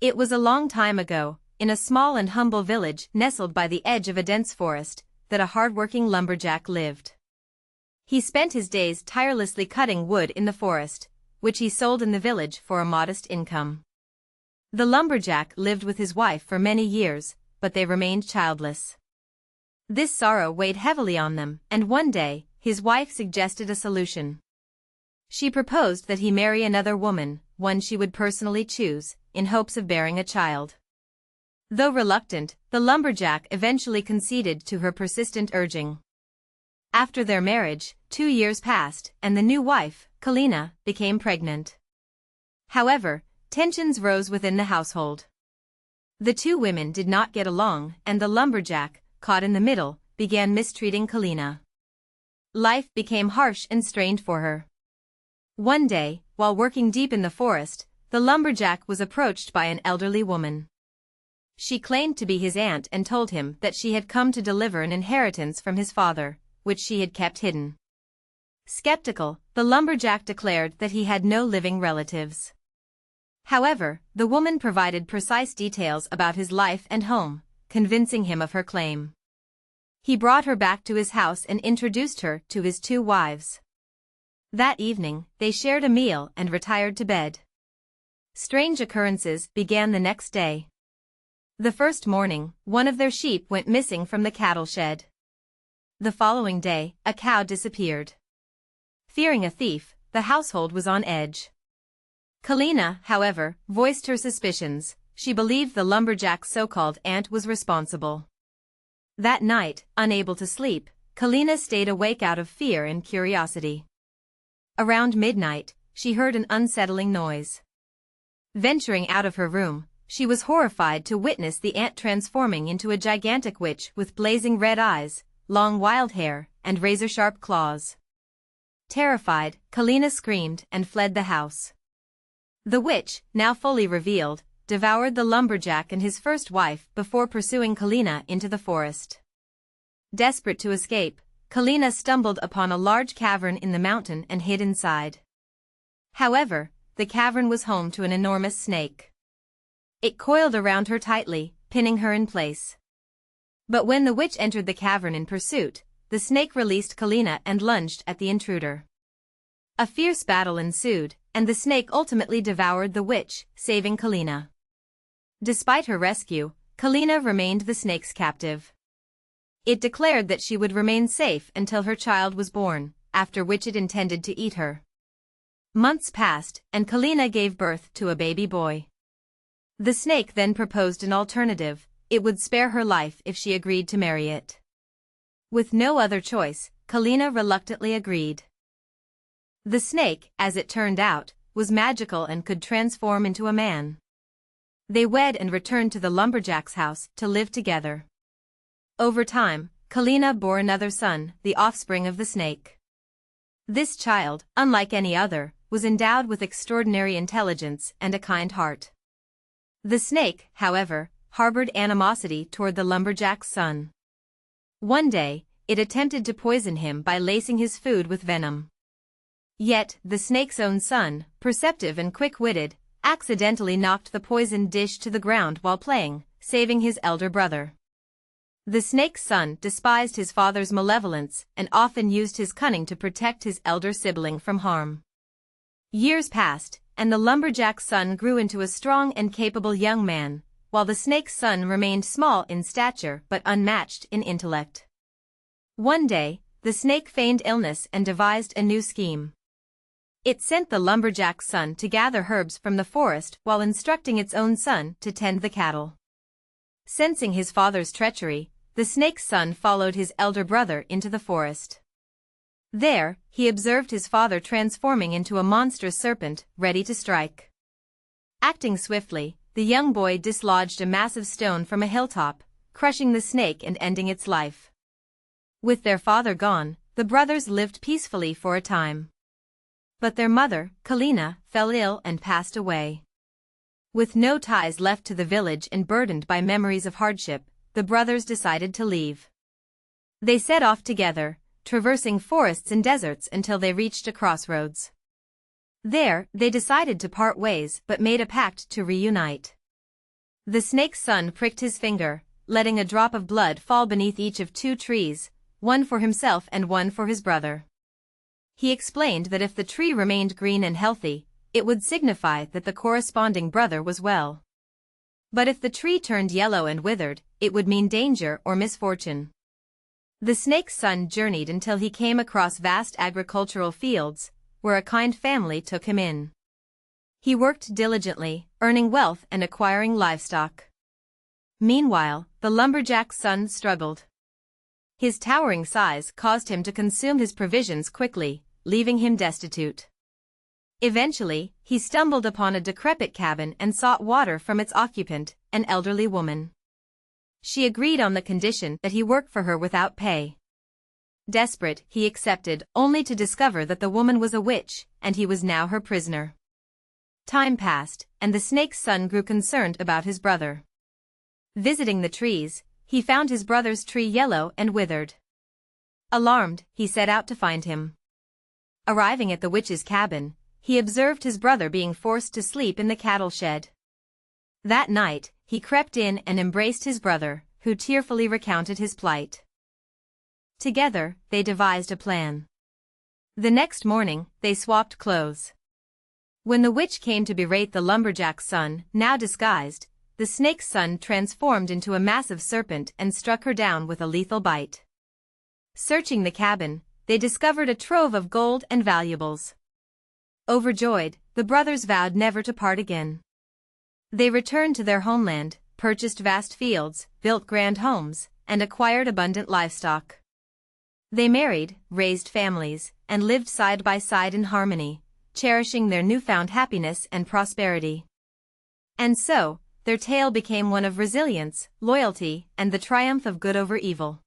It was a long time ago, in a small and humble village nestled by the edge of a dense forest, that a hard-working lumberjack lived. He spent his days tirelessly cutting wood in the forest, which he sold in the village for a modest income. The lumberjack lived with his wife for many years, but they remained childless. This sorrow weighed heavily on them, and one day, his wife suggested a solution. She proposed that he marry another woman, one she would personally choose, in hopes of bearing a child. Though reluctant, the lumberjack eventually conceded to her persistent urging. After their marriage, 2 years passed, and the new wife, Kalina, became pregnant. However, tensions rose within the household. The two women did not get along, and the lumberjack, caught in the middle, began mistreating Kalina. Life became harsh and strained for her. One day, while working deep in the forest, the lumberjack was approached by an elderly woman. She claimed to be his aunt and told him that she had come to deliver an inheritance from his father, which she had kept hidden. Skeptical, the lumberjack declared that he had no living relatives. However, the woman provided precise details about his life and home, convincing him of her claim. He brought her back to his house and introduced her to his 2 wives. That evening, they shared a meal and retired to bed. Strange occurrences began the next day. The first morning, one of their sheep went missing from the cattle shed. The following day, a cow disappeared. Fearing a thief, the household was on edge. Kalina, however, voiced her suspicions. She believed the lumberjack's so-called aunt was responsible. That night, unable to sleep, Kalina stayed awake out of fear and curiosity. Around midnight, she heard an unsettling noise. Venturing out of her room, she was horrified to witness the aunt transforming into a gigantic witch with blazing red eyes, long wild hair, and razor-sharp claws. Terrified, Kalina screamed and fled the house. The witch, now fully revealed, devoured the lumberjack and his first wife before pursuing Kalina into the forest. Desperate to escape, Kalina stumbled upon a large cavern in the mountain and hid inside. However, the cavern was home to an enormous snake. It coiled around her tightly, pinning her in place. But when the witch entered the cavern in pursuit, the snake released Kalina and lunged at the intruder. A fierce battle ensued, and the snake ultimately devoured the witch, saving Kalina. Despite her rescue, Kalina remained the snake's captive. It declared that she would remain safe until her child was born, after which it intended to eat her. Months passed, and Kalina gave birth to a baby boy. The snake then proposed an alternative. It would spare her life if she agreed to marry it. With no other choice, Kalina reluctantly agreed. The snake, as it turned out, was magical and could transform into a man. They wed and returned to the lumberjack's house to live together. Over time, Kalina bore another son, the offspring of the snake. This child, unlike any other, was endowed with extraordinary intelligence and a kind heart. The snake, however, harbored animosity toward the lumberjack's son. One day, it attempted to poison him by lacing his food with venom. Yet, the snake's own son, perceptive and quick-witted, accidentally knocked the poisoned dish to the ground while playing, saving his elder brother. The snake's son despised his father's malevolence and often used his cunning to protect his elder sibling from harm. Years passed, and the lumberjack's son grew into a strong and capable young man, while the snake's son remained small in stature but unmatched in intellect. One day, the snake feigned illness and devised a new scheme. It sent the lumberjack's son to gather herbs from the forest while instructing its own son to tend the cattle. Sensing his father's treachery, the snake's son followed his elder brother into the forest. There, he observed his father transforming into a monstrous serpent, ready to strike. Acting swiftly, the young boy dislodged a massive stone from a hilltop, crushing the snake and ending its life. With their father gone, the brothers lived peacefully for a time. But their mother, Kalina, fell ill and passed away. With no ties left to the village and burdened by memories of hardship, the brothers decided to leave. They set off together, traversing forests and deserts until they reached a crossroads. There, they decided to part ways but made a pact to reunite. The snake's son pricked his finger, letting a drop of blood fall beneath each of 2 trees, one for himself and one for his brother. He explained that if the tree remained green and healthy, it would signify that the corresponding brother was well. But if the tree turned yellow and withered, it would mean danger or misfortune. The snake's son journeyed until he came across vast agricultural fields, where a kind family took him in. He worked diligently, earning wealth and acquiring livestock. Meanwhile, the lumberjack's son struggled. His towering size caused him to consume his provisions quickly, leaving him destitute. Eventually, he stumbled upon a decrepit cabin and sought water from its occupant, an elderly woman. She agreed on the condition that he work for her without pay. Desperate, he accepted, only to discover that the woman was a witch, and he was now her prisoner. Time passed, and the snake's son grew concerned about his brother. Visiting the trees, he found his brother's tree yellow and withered. Alarmed, he set out to find him. Arriving at the witch's cabin, he observed his brother being forced to sleep in the cattle shed. That night, he crept in and embraced his brother, who tearfully recounted his plight. Together, they devised a plan. The next morning, they swapped clothes. When the witch came to berate the lumberjack's son, now disguised, the snake's son transformed into a massive serpent and struck her down with a lethal bite. Searching the cabin, they discovered a trove of gold and valuables. Overjoyed, the brothers vowed never to part again. They returned to their homeland, purchased vast fields, built grand homes, and acquired abundant livestock. They married, raised families, and lived side by side in harmony, cherishing their newfound happiness and prosperity. And so, their tale became one of resilience, loyalty, and the triumph of good over evil.